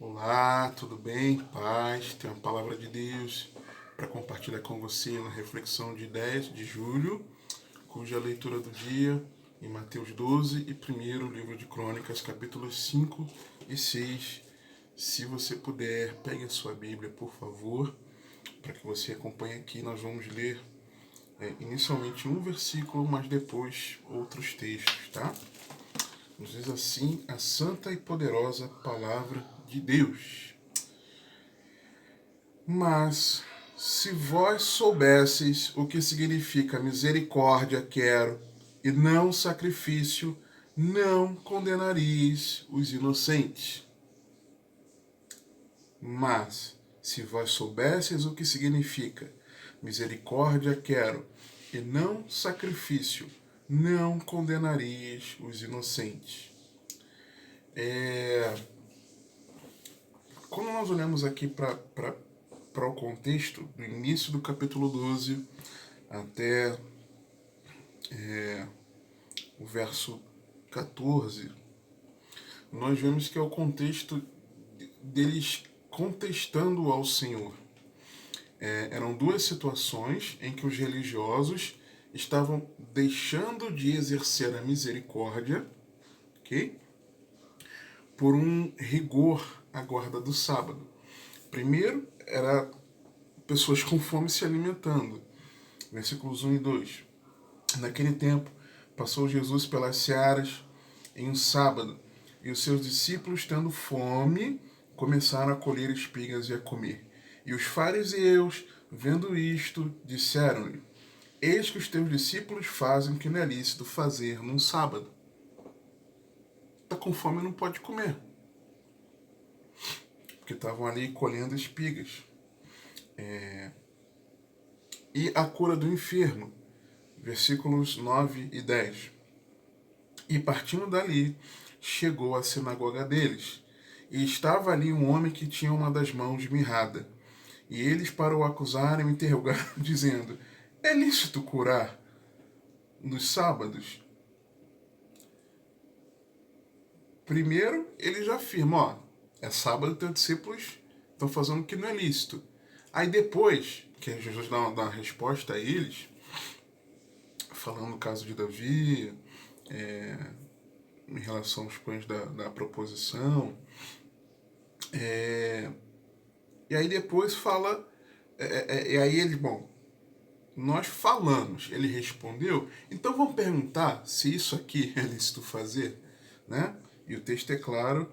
Olá, tudo bem? Paz, tenho uma palavra de Deus para compartilhar com você na reflexão de 10 de julho, cuja leitura do dia em Mateus 12 e primeiro livro de Crônicas, capítulos 5 e 6. Se você puder, pegue a sua Bíblia, por favor, para que você acompanhe aqui. Nós vamos ler inicialmente um versículo, mas depois outros textos, tá? Nos diz assim a santa e poderosa palavra de Deus. Mas, se vós soubesseis o que significa misericórdia quero, e não sacrifício, não condenaríeis os inocentes. Mas, se vós soubesseis o que significa misericórdia quero, e não sacrifício, não condenaríeis os inocentes. Quando nós olhamos aqui para o contexto, do início do capítulo 12 até o verso 14, nós vemos que é o contexto deles contestando ao Senhor. Eram duas situações em que os religiosos estavam deixando de exercer a misericórdia, ok? Por um rigor à guarda do sábado. Primeiro, era pessoas com fome se alimentando. Versículos 1 e 2. Naquele tempo, passou Jesus pelas searas em um sábado, e os seus discípulos, tendo fome, começaram a colher espigas e a comer. E os fariseus, vendo isto, disseram-lhe: Eis que os teus discípulos fazem o que não é lícito fazer num sábado. Está com fome, não pode comer. Porque estavam ali colhendo espigas. E a cura do enfermo, versículos 9 e 10. E partindo dali, chegou à sinagoga deles. E estava ali um homem que tinha uma das mãos mirrada. E eles, para o acusarem, o interrogaram, dizendo: É lícito curar nos sábados? Primeiro, ele já afirma: ó, é sábado, teus discípulos estão fazendo o que não é lícito. Aí depois, que Jesus dá uma resposta a eles, falando do caso de Davi, em relação aos pães da proposição, e aí depois fala, e aí ele, bom, nós falamos, ele respondeu, então vamos perguntar se isso aqui é lícito fazer, né? E o texto é claro,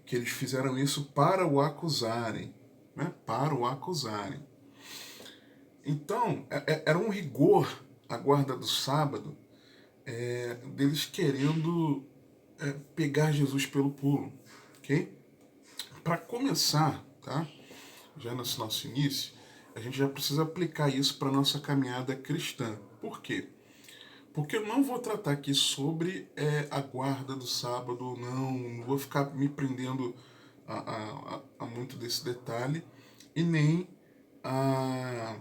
que eles fizeram isso para o acusarem, né? Para o acusarem. Então, era um rigor a guarda do sábado, deles querendo pegar Jesus pelo pulo, ok? Para começar, tá? Já nesse nosso início, a gente já precisa aplicar isso para nossa caminhada cristã. Por quê? Porque eu não vou tratar aqui sobre a guarda do sábado, não vou ficar me prendendo a muito desse detalhe, e nem a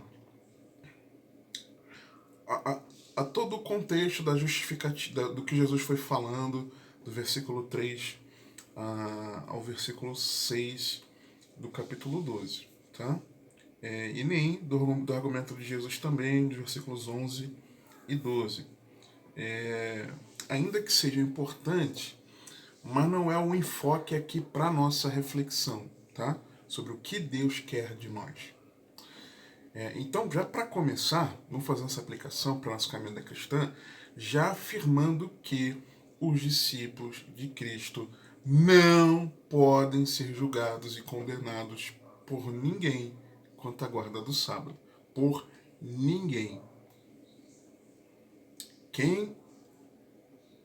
todo o contexto da justificativa do que Jesus foi falando, do versículo 3 ao versículo 6 do capítulo 12. Tá? E nem do argumento de Jesus também, dos versículos 11 e 12. Ainda que seja importante, mas não é o enfoque aqui para nossa reflexão, tá? Sobre o que Deus quer de nós. Então, já para começar, vamos fazer essa aplicação para a nossa caminhada cristã, já afirmando que os discípulos de Cristo não podem ser julgados e condenados por ninguém quanto à guarda do sábado. Por ninguém. Quem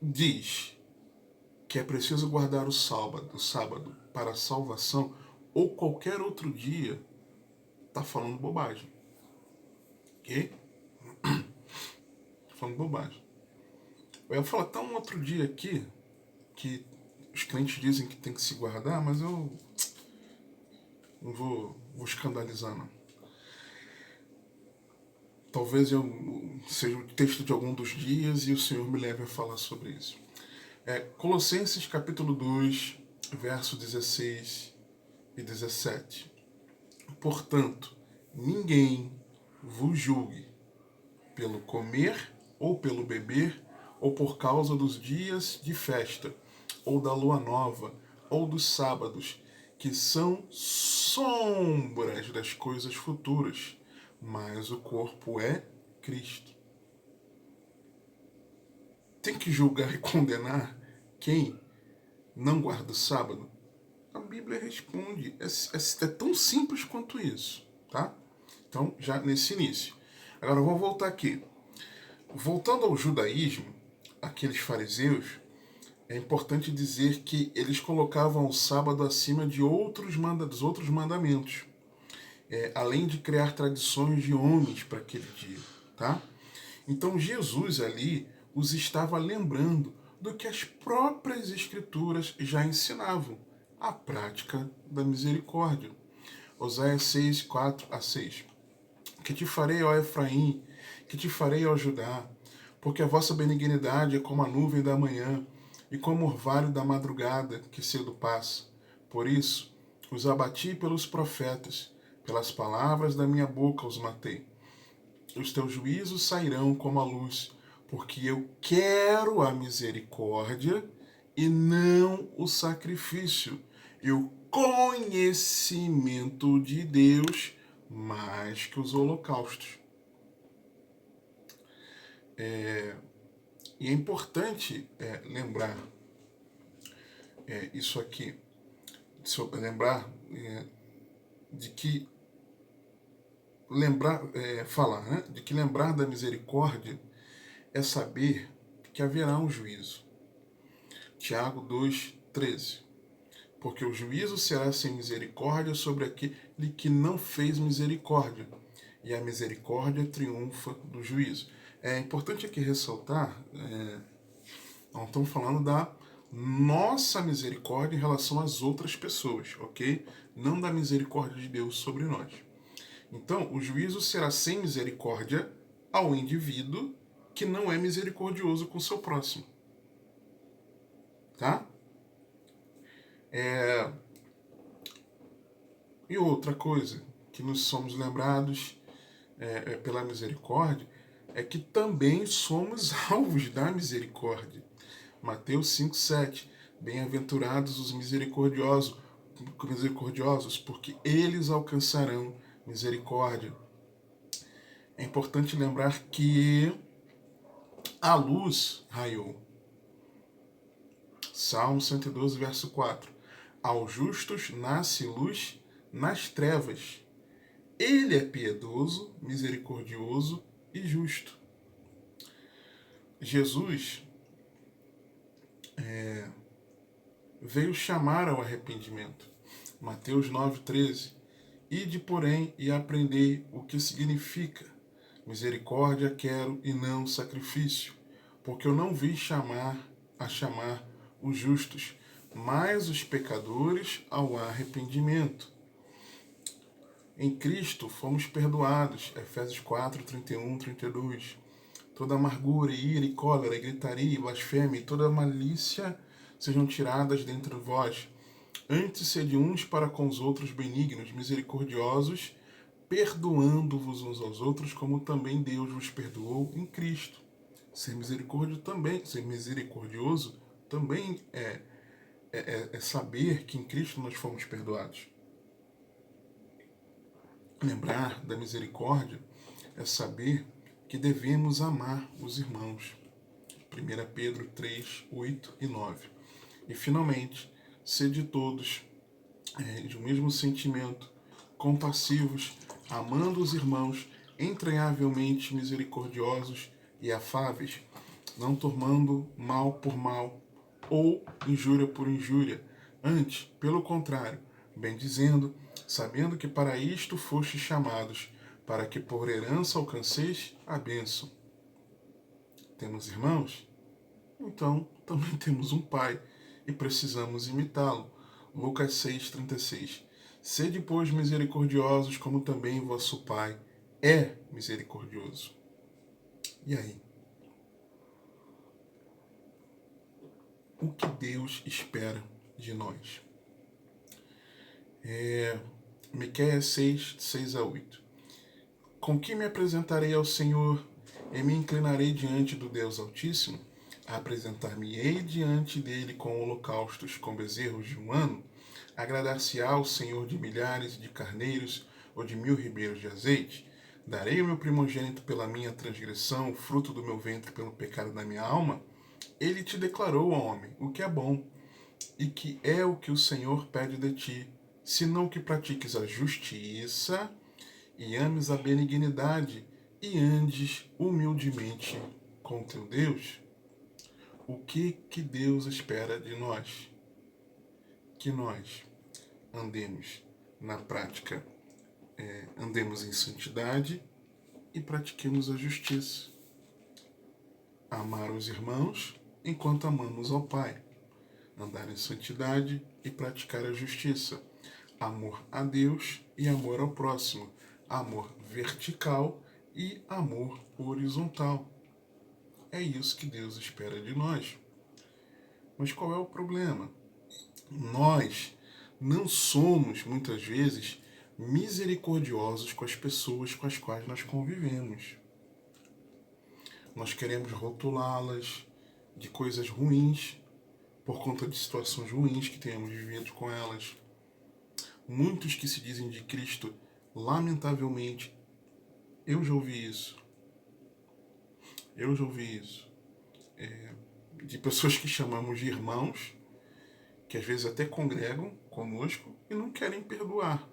diz que é preciso guardar o sábado para a salvação ou qualquer outro dia, está falando bobagem. Ok? Falando bobagem. Eu ia falar até um outro dia aqui que os crentes dizem que tem que se guardar, mas eu não vou escandalizar, não. Talvez eu seja o texto de algum dos dias e o Senhor me leve a falar sobre isso. Colossenses capítulo 2, verso 16 e 17. Portanto, ninguém vos julgue pelo comer ou pelo beber, ou por causa dos dias de festa, ou da lua nova, ou dos sábados, que são sombras das coisas futuras, mas o corpo é Cristo. Tem que julgar e condenar quem não guarda o sábado? A Bíblia responde. É tão simples quanto isso, tá? Então, já nesse início. Agora, vamos voltar aqui. Voltando ao judaísmo, aqueles fariseus, é importante dizer que eles colocavam o sábado acima de dos outros mandamentos, além de criar tradições de homens para aquele dia, tá? Então Jesus ali os estava lembrando do que as próprias escrituras já ensinavam, a prática da misericórdia. Oséias 6, 4 a 6. Que te farei, ó Efraim, que te farei, ó Judá, porque a vossa benignidade é como a nuvem da manhã e como o orvalho da madrugada que cedo passa. Por isso, os abati pelos profetas, pelas palavras da minha boca os matei. Os teus juízos sairão como a luz, porque eu quero a misericórdia e não o sacrifício, e o conhecimento de Deus mais que os holocaustos. E é importante lembrar isso aqui, lembrar de que de que lembrar da misericórdia é saber que haverá um juízo. Tiago 2,13. Porque o juízo será sem misericórdia sobre aquele que não fez misericórdia, e a misericórdia triunfa do juízo. É importante aqui ressaltar, nós estamos falando da nossa misericórdia em relação às outras pessoas, ok? Não da misericórdia de Deus sobre nós. Então, o juízo será sem misericórdia ao indivíduo que não é misericordioso com o seu próximo. Tá? E outra coisa que nos somos lembrados pela misericórdia é que também somos alvos da misericórdia. Mateus 5,7. Bem-aventurados os misericordiosos, porque eles alcançarão misericórdia. É importante lembrar que a luz raiou. Salmo 112, verso 4. Aos justos nasce luz nas trevas. Ele é piedoso, misericordioso e justo. Jesus veio chamar ao arrependimento. Mateus 9,13. Ide, porém, e aprendei o que significa: misericórdia quero e não sacrifício, porque eu não vim chamar os justos, mas os pecadores ao arrependimento. Em Cristo fomos perdoados. Efésios 4, 31, 32. Toda amargura, ira e cólera, gritaria, blasfêmia e toda malícia sejam tiradas dentre vós. Antes sede uns para com os outros benignos, misericordiosos, perdoando-vos uns aos outros, como também Deus vos perdoou em Cristo. Ser misericordioso também é saber que em Cristo nós fomos perdoados. Lembrar da misericórdia é saber que devemos amar os irmãos. 1 Pedro 3, 8 e 9. E finalmente, sede todos de um mesmo sentimento, compassivos, amando os irmãos, entranhavelmente misericordiosos e afáveis, não tomando mal por mal ou injúria por injúria, antes, pelo contrário, bendizendo, sabendo que para isto fostes chamados, para que por herança alcanceis a bênção. Temos irmãos? Então, também temos um Pai e precisamos imitá-lo. Lucas 6,36. Sede, pois, misericordiosos, como também vosso Pai é misericordioso. E aí? O que Deus espera de nós. Miqueias 6:6-8. Com que me apresentarei ao Senhor e me inclinarei diante do Deus Altíssimo? Apresentar-me-ei diante dele com holocaustos, com bezerros de um ano? Agradar-se-á ao Senhor de milhares de carneiros ou de 1000 ribeiros de azeite? Darei o meu primogênito pela minha transgressão, o fruto do meu ventre pelo pecado da minha alma? Ele te declarou, ó homem, o que é bom, e que é o que o Senhor pede de ti, senão que pratiques a justiça e ames a benignidade e andes humildemente com teu Deus. O que Deus espera de nós? Que nós andemos na prática, andemos em santidade e pratiquemos a justiça. Amar os irmãos enquanto amamos ao Pai. Andar em santidade e praticar a justiça. Amor a Deus e amor ao próximo. Amor vertical e amor horizontal. É isso que Deus espera de nós. Mas qual é o problema? Nós não somos, muitas vezes, misericordiosos com as pessoas com as quais nós convivemos. Nós queremos rotulá-las de coisas ruins por conta de situações ruins que tenhamos vivido com elas. Muitos que se dizem de Cristo, lamentavelmente, eu já ouvi isso. De pessoas que chamamos de irmãos, que às vezes até congregam conosco e não querem perdoar.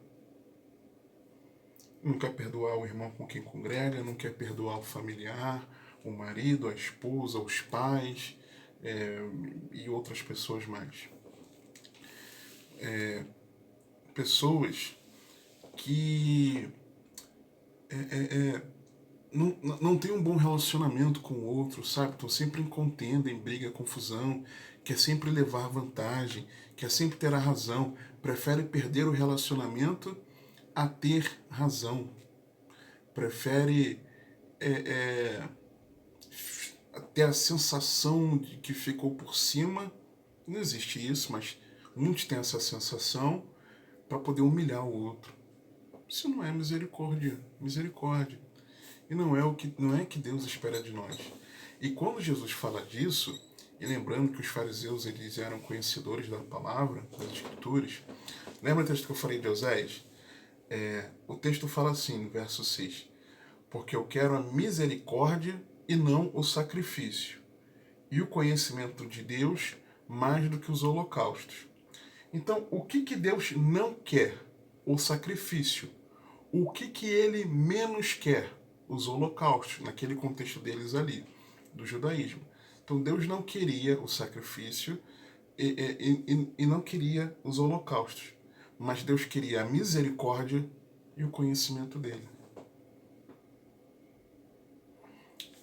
Não quer perdoar o irmão com quem congrega, não quer perdoar o familiar, o marido, a esposa, os pais e outras pessoas mais. Pessoas que não tem um bom relacionamento com o outro, sabe? Estão sempre em contenda, em briga, confusão, quer sempre levar vantagem, quer sempre ter a razão, prefere perder o relacionamento a ter razão, prefere ter a sensação de que ficou por cima. Não existe isso, mas muitos têm essa sensação para poder humilhar o outro. Isso não é misericórdia. E não é que Deus espera de nós. E quando Jesus fala disso, e lembrando que os fariseus eles eram conhecedores da palavra, das escrituras, lembra o texto que eu falei de Oséias? O texto fala assim, no verso 6, porque eu quero a misericórdia e não o sacrifício, e o conhecimento de Deus mais do que os holocaustos. Então, o que Deus não quer? O sacrifício. O que ele menos quer? Os holocaustos, naquele contexto deles ali, do judaísmo. Então Deus não queria o sacrifício e não queria os holocaustos, mas Deus queria a misericórdia e o conhecimento dele.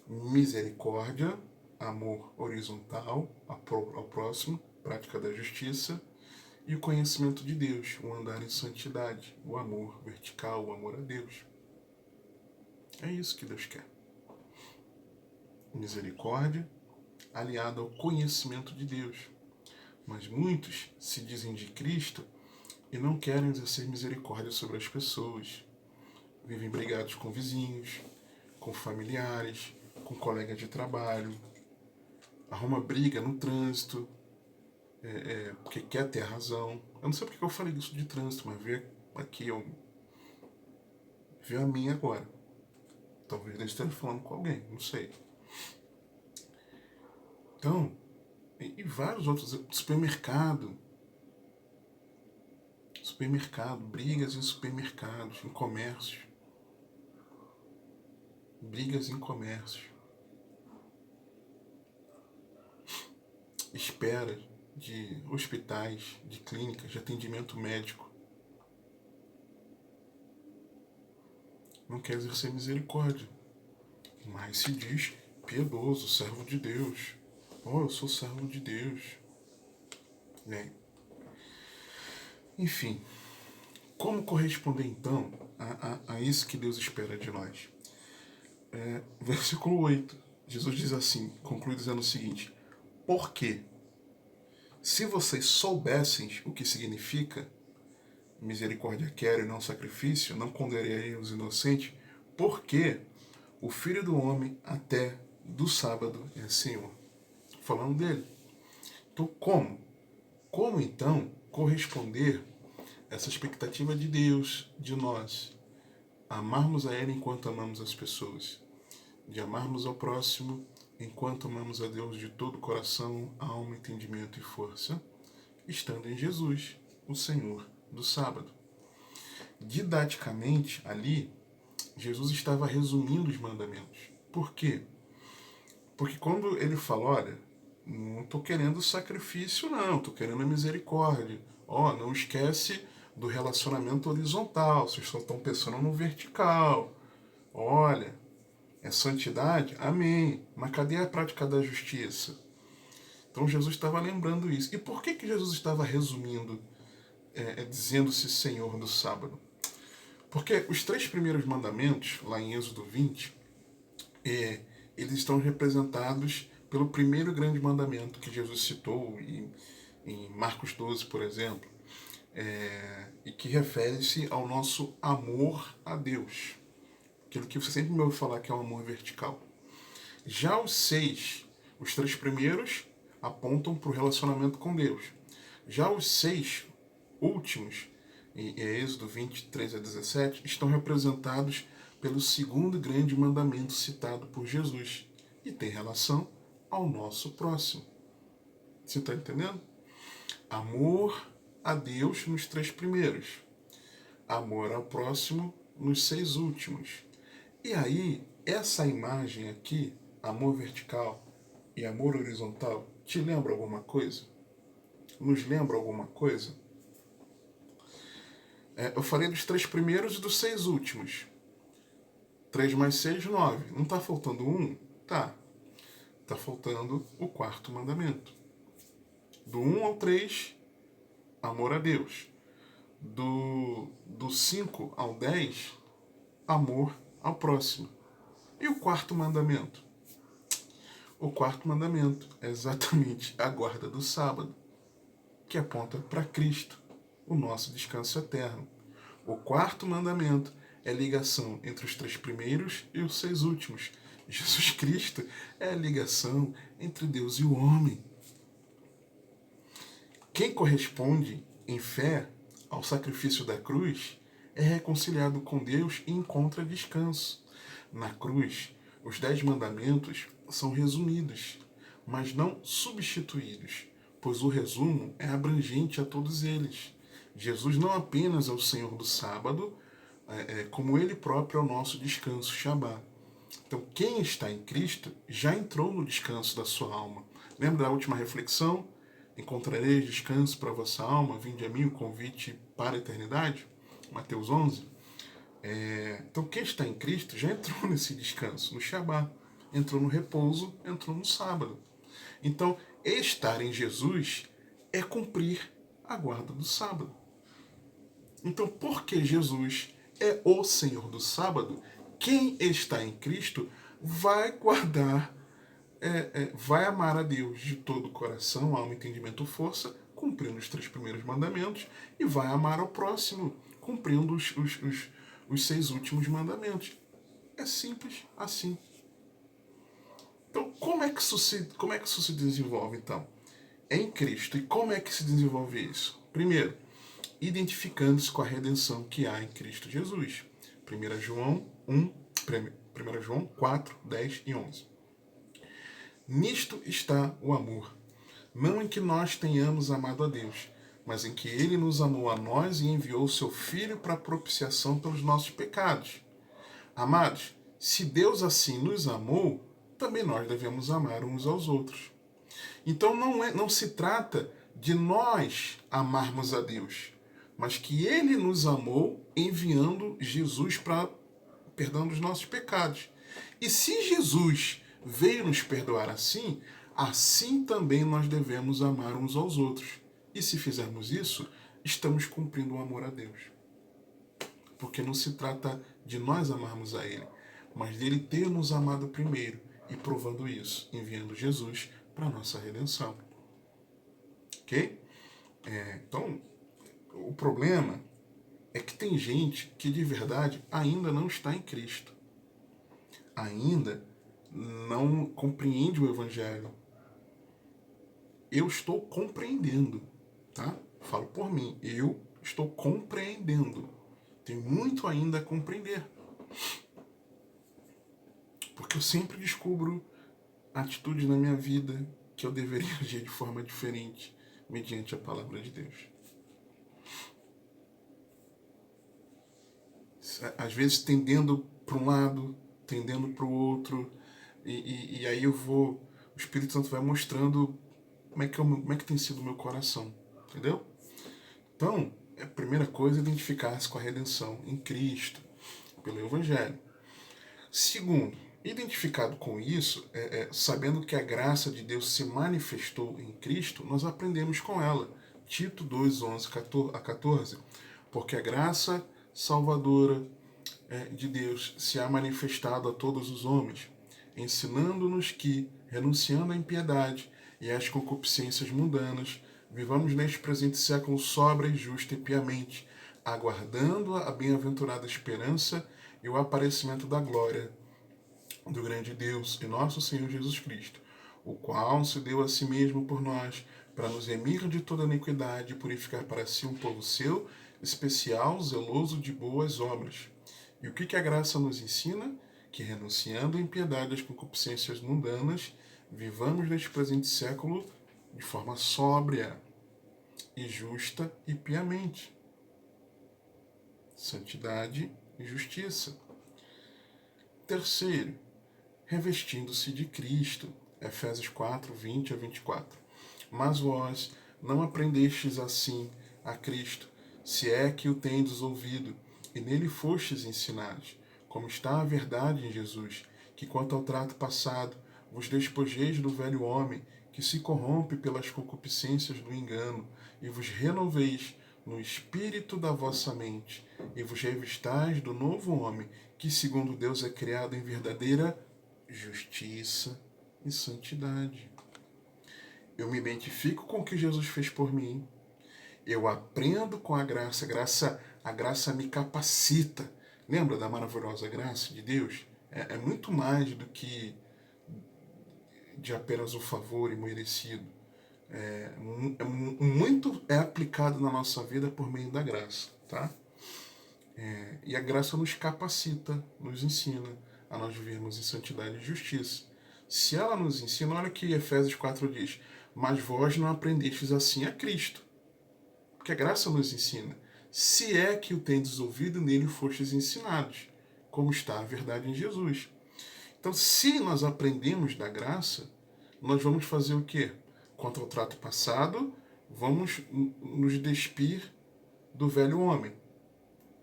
Misericórdia, amor horizontal ao próximo, prática da justiça, e o conhecimento de Deus, o andar em santidade, o amor vertical, o amor a Deus. É isso que Deus quer. Misericórdia aliada ao conhecimento de Deus. Mas muitos se dizem de Cristo e não querem exercer misericórdia sobre as pessoas. Vivem brigados com vizinhos, com familiares, com colegas de trabalho. Arruma briga no trânsito, porque quer ter razão. Eu não sei porque eu falei isso de trânsito, mas veio aqui, veio a mim agora. Talvez eles estejam falando com alguém, não sei. Então, e vários outros, supermercado, brigas em supermercados, em comércio, brigas em comércio, espera de hospitais, de clínicas, de atendimento médico. Não quer exercer misericórdia, mas se diz piedoso, servo de Deus. Oh, eu sou servo de Deus. Enfim, como corresponder então a isso que Deus espera de nós? Versículo 8, Jesus diz assim, conclui dizendo o seguinte: por quê? se vocês soubessem o que significa misericórdia quero e não sacrifício, não condenarei os inocentes, porque o Filho do Homem até do sábado é Senhor. Falando dele. Então, como? Como então corresponder a essa expectativa de Deus, de nós, amarmos a Ele enquanto amamos as pessoas, de amarmos ao próximo enquanto amamos a Deus de todo o coração, alma, entendimento e força, estando em Jesus, o Senhor do sábado. Didaticamente, ali, Jesus estava resumindo os mandamentos. Por quê? Porque quando ele fala, olha, não estou querendo sacrifício, não, estou querendo a misericórdia. Ó, não esquece do relacionamento horizontal, vocês só estão pensando no vertical. Olha, é santidade? Amém. Mas cadê a prática da justiça? Então Jesus estava lembrando isso. E por que Jesus estava resumindo, dizendo-se Senhor do sábado? Porque os 3 primeiros mandamentos, lá em Êxodo 20, eles estão representados pelo primeiro grande mandamento que Jesus citou em Marcos 12, por exemplo, e que refere-se ao nosso amor a Deus. Aquilo que você sempre me ouve falar que é o amor vertical. Já os 3 primeiros apontam para o relacionamento com Deus. Já os 6 últimos, em Êxodo 23 a 17, estão representados pelo segundo grande mandamento citado por Jesus e tem relação ao nosso próximo. Você está entendendo? Amor a Deus nos 3 primeiros, amor ao próximo nos 6 últimos. E aí, essa imagem aqui, amor vertical e amor horizontal, te lembra alguma coisa? Nos lembra alguma coisa? Eu falei dos 3 primeiros e dos 6 últimos. 3 mais 6, 9. Não está faltando um? Tá. Está faltando o 4º mandamento. Do 1 ao 3, amor a Deus. Do 5 ao 10, amor ao próximo. E o 4º mandamento? O 4º mandamento é exatamente a guarda do sábado, que aponta para Cristo, o nosso descanso eterno. O 4º mandamento é a ligação entre os 3 primeiros e os 6 últimos. Jesus Cristo é a ligação entre Deus e o homem. Quem corresponde em fé ao sacrifício da cruz é reconciliado com Deus e encontra descanso. Na cruz, os 10 mandamentos são resumidos, mas não substituídos, pois o resumo é abrangente a todos eles. Jesus não apenas é o Senhor do sábado, como Ele próprio é o nosso descanso, Shabá. Então, quem está em Cristo já entrou no descanso da sua alma. Lembra da última reflexão? Encontrareis descanso para a vossa alma, vinde a mim o convite para a eternidade? Mateus 11. Então, quem está em Cristo já entrou nesse descanso, no Shabá. Entrou no repouso, entrou no sábado. Então, estar em Jesus é cumprir a guarda do sábado. Então, porque Jesus é o Senhor do sábado, quem está em Cristo vai guardar, vai amar a Deus de todo o coração, alma, entendimento, força, cumprindo os 3 primeiros mandamentos, e vai amar ao próximo, cumprindo os 6 últimos mandamentos. É simples assim. Então, como é que isso se desenvolve, então? É em Cristo. E como é que se desenvolve isso? Primeiro, identificando-se com a redenção que há em Cristo Jesus. 1 João 4, 10 e 11. Nisto está o amor, não em que nós tenhamos amado a Deus, mas em que Ele nos amou a nós e enviou o seu Filho para a propiciação pelos nossos pecados. Amados, se Deus assim nos amou, também nós devemos amar uns aos outros. Então não se trata de nós amarmos a Deus, mas que Ele nos amou enviando Jesus para perdão dos nossos pecados. E se Jesus veio nos perdoar assim, assim também nós devemos amar uns aos outros. E se fizermos isso, estamos cumprindo o amor a Deus. Porque não se trata de nós amarmos a Ele, mas dele ter nos amado primeiro e provando isso, enviando Jesus para a nossa redenção. ok? Então, o problema é que tem gente que de verdade ainda não está em Cristo, ainda não compreende o Evangelho. Eu estou compreendendo, tá? Falo por mim, eu estou compreendendo. Tem muito ainda a compreender. Porque eu sempre descubro atitudes na minha vida que eu deveria agir de forma diferente mediante a palavra de Deus. Às vezes tendendo para um lado, tendendo para o outro, e aí o Espírito Santo vai mostrando como é que tem sido o meu coração, entendeu? Então, a primeira coisa é identificar-se com a redenção em Cristo, pelo Evangelho. Segundo, identificado com isso, sabendo que a graça de Deus se manifestou em Cristo, nós aprendemos com ela. Tito 2, 11 a 14. Porque a graça salvadora de Deus se há manifestado a todos os homens, ensinando-nos que, renunciando à impiedade e às concupiscências mundanas, vivamos neste presente século sóbria, justa e piamente, aguardando a bem-aventurada esperança e o aparecimento da glória do grande Deus e nosso Senhor Jesus Cristo, o qual se deu a si mesmo por nós, para nos remir de toda iniquidade e purificar para si um povo seu, especial, zeloso de boas obras. E o que a graça nos ensina? Que, renunciando à impiedade e às concupiscências mundanas, vivamos neste presente século de forma sóbria e justa e piamente. Santidade e justiça. Terceiro, revestindo-se de Cristo. Efésios 4, 20 a 24. Mas vós não aprendestes assim a Cristo, se é que o tendes ouvido, e nele fostes ensinados, como está a verdade em Jesus, que quanto ao trato passado, vos despojeis do velho homem, que se corrompe pelas concupiscências do engano, e vos renoveis no espírito da vossa mente, e vos revistais do novo homem, que segundo Deus é criado em verdadeira justiça e santidade. Eu me identifico com o que Jesus fez por mim. Eu aprendo com a graça. A graça me capacita. Lembra da maravilhosa graça de Deus? É muito mais do que de apenas um favor imerecido. Muito é aplicado na nossa vida por meio da graça, tá? E a graça nos capacita, nos ensina a nós vivermos em santidade e justiça. Se ela nos ensina, olha o que Efésios 4 diz: mas vós não aprendestes assim a Cristo. Porque a graça nos ensina. Se é que o tendes ouvido, nele fostes ensinados, como está a verdade em Jesus. Então, se nós aprendemos da graça, nós vamos fazer o quê? Contra o trato passado, vamos nos despir do velho homem,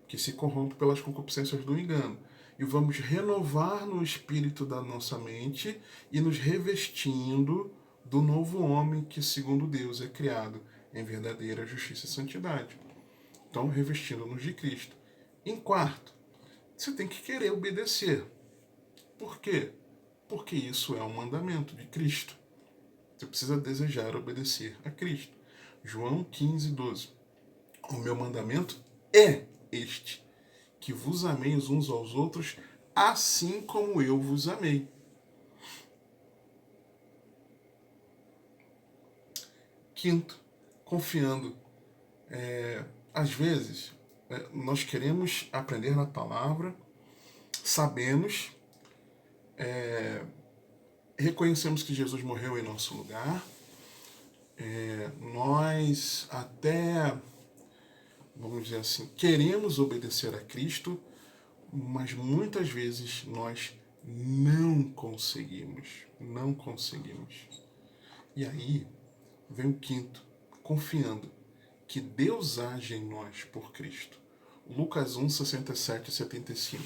que se corrompe pelas concupiscências do engano. E vamos renovar no espírito da nossa mente e nos revestindo do novo homem que, segundo Deus, é criado em verdadeira justiça e santidade. Então, revestindo-nos de Cristo. Em quarto, você tem que querer obedecer. Por quê? Porque isso é um mandamento de Cristo. Você precisa desejar obedecer a Cristo. João 15, 12. O meu mandamento é este, que vos ameis uns aos outros, assim como eu vos amei. Quinto, confiando. Às vezes, nós queremos aprender na palavra, sabemos, reconhecemos que Jesus morreu em nosso lugar, nós até, vamos dizer assim, queremos obedecer a Cristo, mas muitas vezes nós não conseguimos. Não conseguimos. E aí vem o quinto, confiando que Deus age em nós por Cristo. Lucas 1, 67 e 75.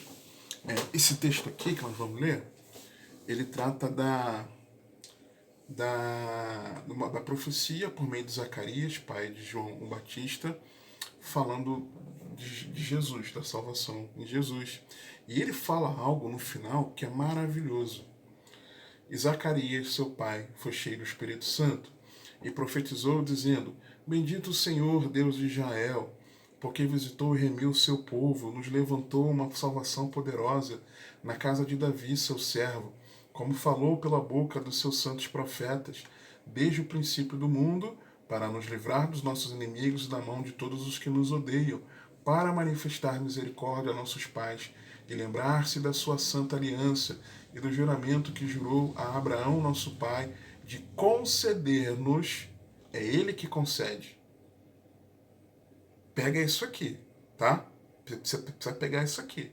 Esse texto aqui que nós vamos ler, ele trata da profecia por meio de Zacarias, pai de João o Batista, falando de Jesus, da salvação em Jesus. E ele fala algo no final que é maravilhoso. E Zacarias, seu pai, foi cheio do Espírito Santo e profetizou, dizendo: Bendito o Senhor, Deus de Israel, porque visitou e remiu o seu povo, nos levantou uma salvação poderosa na casa de Davi, seu servo, como falou pela boca dos seus santos profetas, desde o princípio do mundo, para nos livrar dos nossos inimigos e da mão de todos os que nos odeiam, para manifestar misericórdia a nossos pais e lembrar-se da sua santa aliança e do juramento que jurou a Abraão, nosso pai, de conceder-nos, é ele que concede. Pega isso aqui, tá? Você precisa pegar isso aqui.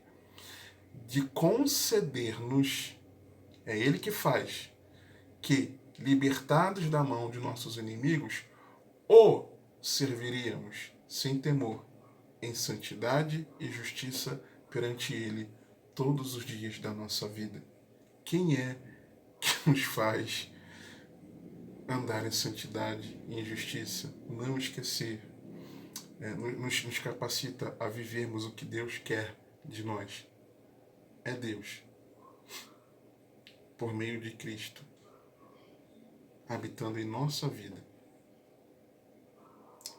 De conceder-nos, é ele que faz, que, libertados da mão de nossos inimigos, o serviríamos sem temor, em santidade e justiça perante ele todos os dias da nossa vida. Quem é que nos faz andar em santidade e em justiça? Não esquecer. Nos capacita a vivermos o que Deus quer de nós. É Deus, por meio de Cristo, habitando em nossa vida.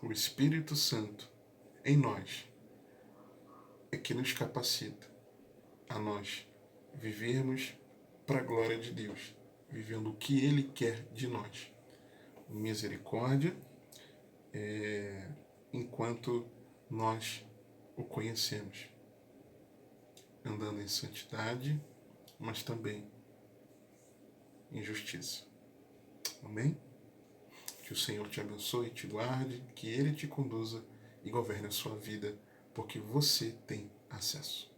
O Espírito Santo em nós é que nos capacita a nós vivermos para a glória de Deus, vivendo o que Ele quer de nós. Misericórdia, enquanto nós o conhecemos, andando em santidade, mas também em justiça. Amém? Que o Senhor te abençoe e te guarde, que Ele te conduza e governe a sua vida, porque você tem acesso.